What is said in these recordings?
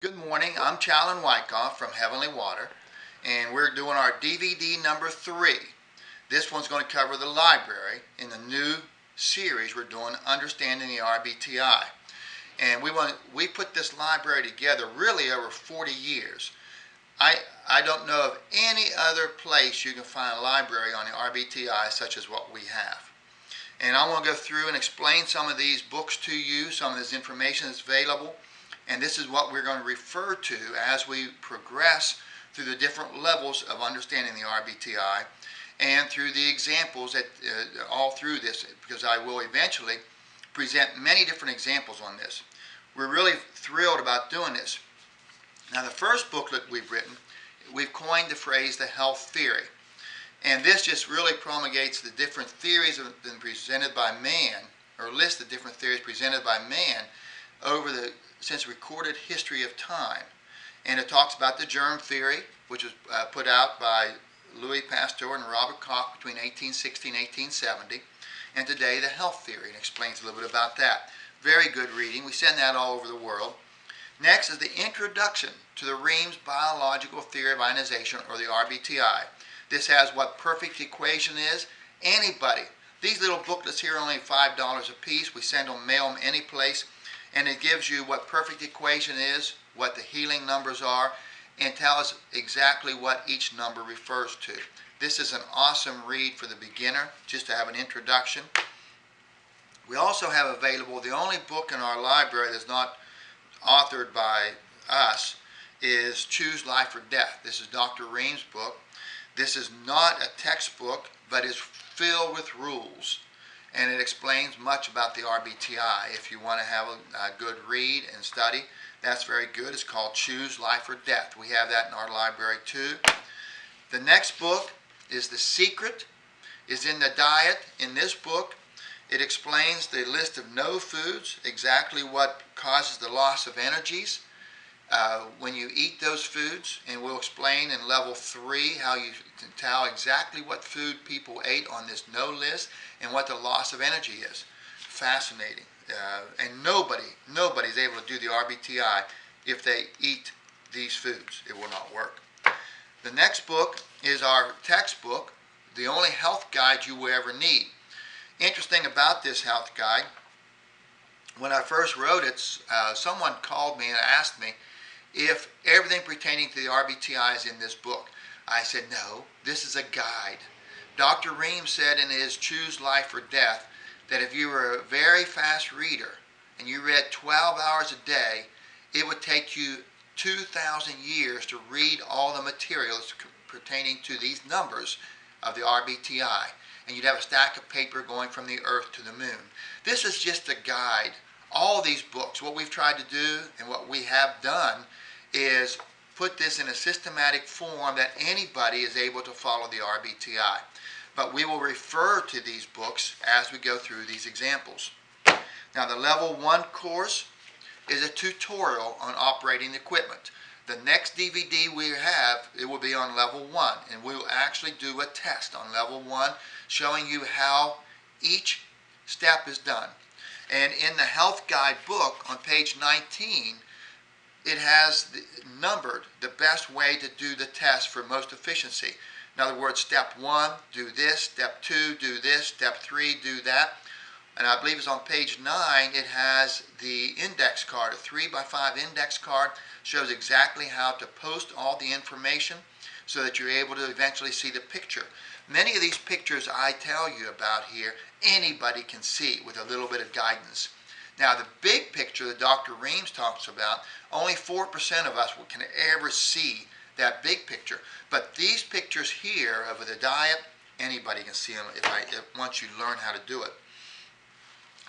Good morning, I'm Challen Waychoff from Heavenly Water, and we're doing our DVD number 3. This one's going to cover the library in the new series we're doing, Understanding the RBTI. And we put this library together really over 40 years. I don't know of any other place you can find a library on the RBTI such as what we have. And I want to go through and explain some of these books to you, some of this information that's available. And this is what we're going to refer to as we progress through the different levels of understanding the RBTI and through the examples that all through this, because I will eventually present many different examples on this. We're really thrilled about doing this. Now, the first booklet we've written, we've coined the phrase the health theory. And this just really promulgates the different theories that have been presented by man, or lists the different theories presented by man since recorded history of time. And it talks about the germ theory, which was put out by Louis Pasteur and Robert Koch between 1860 and 1870, and today the health theory, and explains a little bit about that. Very good reading. We send that all over the world. Next is the introduction to the Reams Biological Theory of Ionization, or the RBTI. This has what perfect equation is. Anybody. These little booklets here are only $5 a piece. We send them, mail them any place. And it gives you what perfect equation is, what the healing numbers are, and tells exactly what each number refers to. This is an awesome read for the beginner, just to have an introduction. We also have available, the only book in our library that's not authored by us is Choose Life or Death. This is Dr. Reams' book. This is not a textbook, but is filled with rules. And it explains much about the RBTI. If you want to have a good read and study, that's very good. It's called Choose Life or Death. We have that in our library too. The next book is The Secret, is in the diet. In this book, it explains the list of no foods, exactly what causes the loss of energies when you eat those foods, and we'll explain in level 3 how you can tell exactly what food people ate on this no list and what the loss of energy is. Fascinating. And nobody's able to do the RBTI if they eat these foods. It will not work. The next book is our textbook, the only health guide you will ever need. Interesting about this health guide, when I first wrote it, someone called me and asked me if everything pertaining to the RBTI is in this book. I said, no, this is a guide. Dr. Reams said in his Choose Life or Death that if you were a very fast reader and you read 12 hours a day, it would take you 2,000 years to read all the materials pertaining to these numbers of the RBTI. And you'd have a stack of paper going from the earth to the moon. This is just a guide. All these books, what we've tried to do and what we have done is put this in a systematic form that anybody is able to follow the RBTI. But we will refer to these books as we go through these examples. Now, the level 1 course is a tutorial on operating the equipment. The next DVD we have, it will be on level 1, and we will actually do a test on level 1 showing you how each step is done. And in the health guide book on page 19, it has numbered the best way to do the test for most efficiency. In other words, step 1, do this, step 2, do this, step 3, do that. And I believe it's on page 9, it has the index card, a 3x5 index card, shows exactly how to post all the information so that you're able to eventually see the picture. Many of these pictures I tell you about here, anybody can see with a little bit of guidance. Now, the big picture that Dr. Reams talks about, only 4% of us can ever see that big picture. But these pictures here of the diet, anybody can see them once you learn how to do it.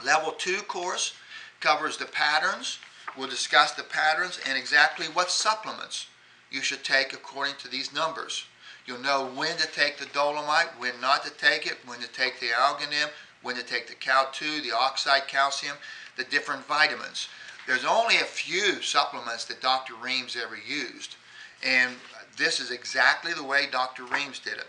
Level 2 course covers the patterns. We'll discuss the patterns and exactly what supplements you should take according to these numbers. You'll know when to take the dolomite, when not to take it, when to take the alganim, when to take the Cal-2, the oxide calcium, the different vitamins. There's only a few supplements that Dr. Reams ever used, and this is exactly the way Dr. Reams did it.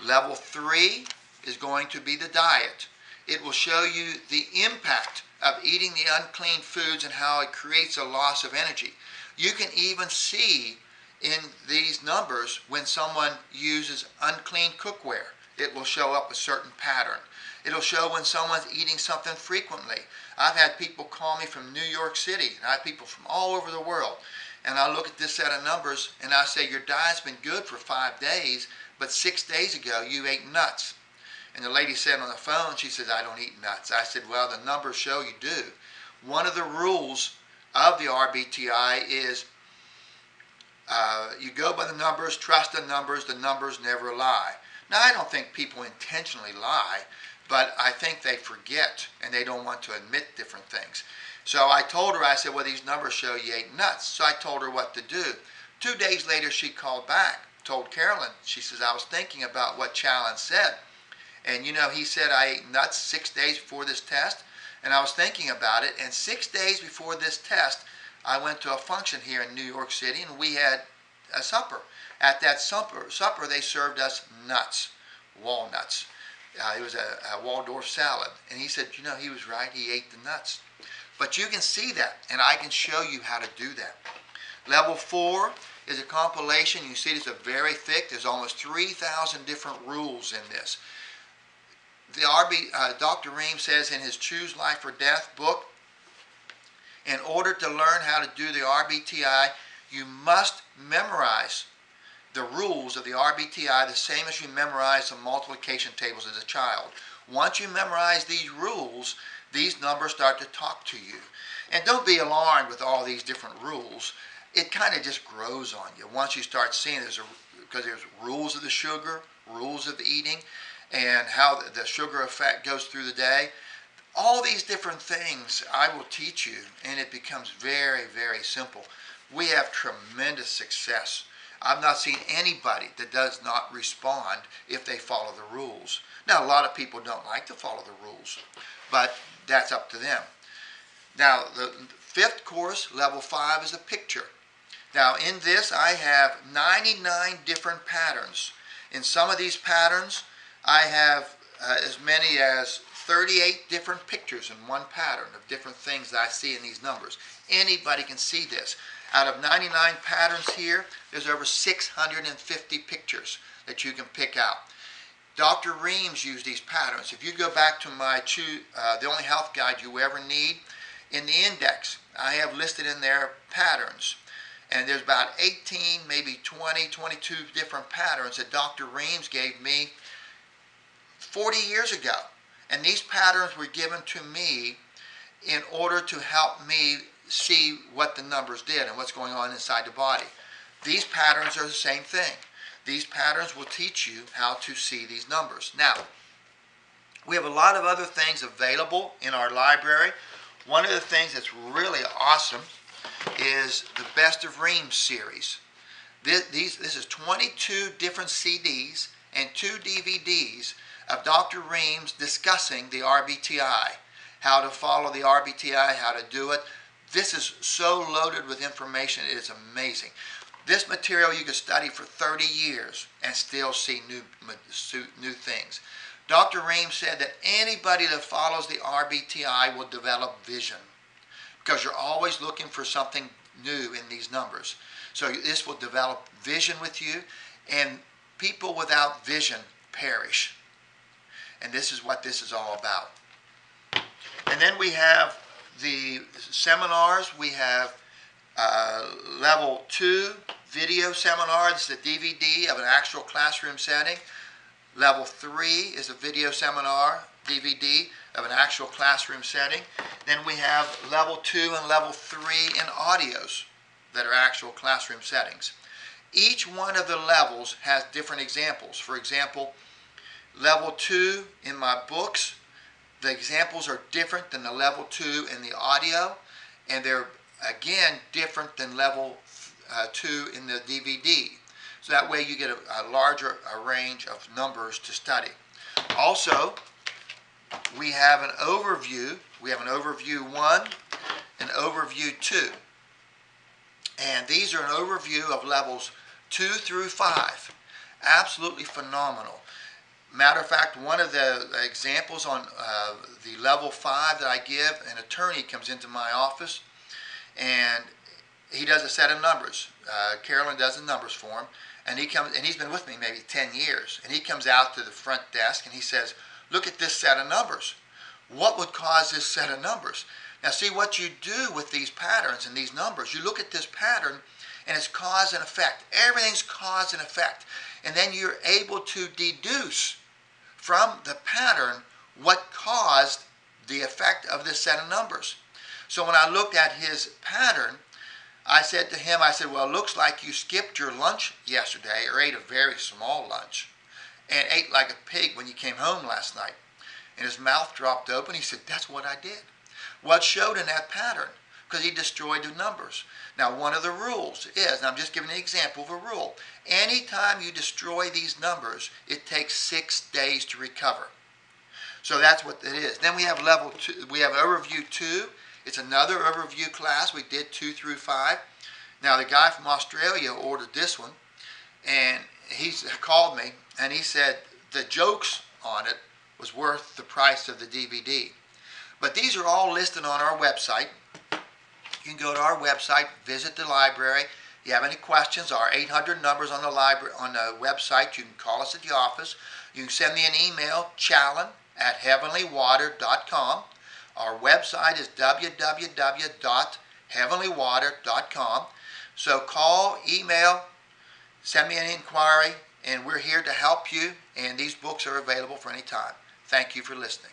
Level 3 is going to be the diet. It will show you the impact of eating the unclean foods and how it creates a loss of energy. You can even see in these numbers when someone uses unclean cookware. It will show up a certain pattern. It'll show when someone's eating something frequently. I've had people call me from New York City, and I have people from all over the world. And I look at this set of numbers and I say, your diet's been good for 5 days, but 6 days ago you ate nuts. And the lady said on the phone, she says, I don't eat nuts. I said, well, the numbers show you do. One of the rules of the RBTI is you go by the numbers, trust the numbers never lie. Now, I don't think people intentionally lie, but I think they forget and they don't want to admit different things. So I told her, I said, well, these numbers show you ate nuts. So I told her what to do. 2 days later, she called back, told Carolyn. She says, I was thinking about what Challen said. And you know, he said I ate nuts 6 days before this test. And I was thinking about it. And 6 days before this test, I went to a function here in New York City, and we had a supper. At that supper they served us nuts, walnuts. It was a Waldorf salad. And he said, you know, he was right. He ate the nuts. But you can see that, and I can show you how to do that. Level 4 is a compilation. You see, it's a very thick. There's almost 3,000 different rules in this. Dr. Ream says in his Choose Life or Death book, in order to learn how to do the RBTI, you must memorize the rules of the RBTI the same as you memorize the multiplication tables as a child. Once you memorize these rules, these numbers start to talk to you. And don't be alarmed with all these different rules. It kind of just grows on you once you start seeing because there's rules of the sugar, rules of eating, and how the sugar effect goes through the day. All these different things I will teach you, and it becomes very, very simple. We have tremendous success. I've not seen anybody that does not respond if they follow the rules. Now, a lot of people don't like to follow the rules, but that's up to them. Now, the 5th course, level 5, is a picture. Now, in this, I have 99 different patterns. In some of these patterns, I have as many as 38 different pictures in one pattern of different things that I see in these numbers. Anybody can see this. Out of 99 patterns here, there's over 650 pictures that you can pick out. Dr. Reams used these patterns. If you go back to my The Only Health Guide You Ever Need, in the index, I have listed in there patterns. And there's about 18, maybe 20, 22 different patterns that Dr. Reams gave me 40 years ago. And these patterns were given to me in order to help me see what the numbers did and what's going on inside the body. These patterns are the same thing. These patterns will teach you how to see these numbers. Now, we have a lot of other things available in our library. One of the things that's really awesome is the Best of Reams series. This is 22 different CDs and 2 DVDs of Dr. Reams discussing the RBTI, how to follow the RBTI, how to do it. This is so loaded with information, it is amazing. This material you can study for 30 years and still see new things. Dr. Reams said that anybody that follows the RBTI will develop vision, because you're always looking for something new in these numbers. So this will develop vision with you, and people without vision perish. And this is what this is all about. And then we have the seminars. We have level 2 video seminar. This is a DVD of an actual classroom setting. Level 3 is a video seminar, DVD of an actual classroom setting. Then we have level 2 and level 3 in audios that are actual classroom settings. Each one of the levels has different examples. For example, level 2 in my books, the examples are different than the level 2 in the audio, and they're again different than level 2 in the DVD. So that way you get a larger range of numbers to study. Also, we have an overview. We have an overview 1 and overview 2. And these are an overview of levels 2 through 5. Absolutely phenomenal. Matter of fact, one of the examples on the level 5 that I give, an attorney comes into my office and he does a set of numbers. Carolyn does the numbers for him, and he's been with me maybe 10 years, and he comes out to the front desk and he says, look at this set of numbers. What would cause this set of numbers? Now see what you do with these patterns and these numbers. You look at this pattern and it's cause and effect. Everything's cause and effect. And then you're able to deduce from the pattern what caused the effect of this set of numbers. So when I looked at his pattern, I said to him, I said, well, it looks like you skipped your lunch yesterday or ate a very small lunch and ate like a pig when you came home last night. And his mouth dropped open. He said, that's what I did. Well, it showed in that pattern because he destroyed the numbers. Now, one of the rules is, and I'm just giving an example of a rule, anytime you destroy these numbers, it takes 6 days to recover. So that's what it is. Then we have level 2. We have overview 2. It's another overview class. We did 2 through 5. Now, the guy from Australia ordered this one, and he called me, and he said the jokes on it was worth the price of the DVD. But these are all listed on our website. You can go to our website, visit the library. If you have any questions, our 800 numbers on the library on the website. You can call us at the office. You can send me an email, Challen@heavenlywater.com. Our website is www.heavenlywater.com. So call, email, send me an inquiry, and we're here to help you. And these books are available for any time. Thank you for listening.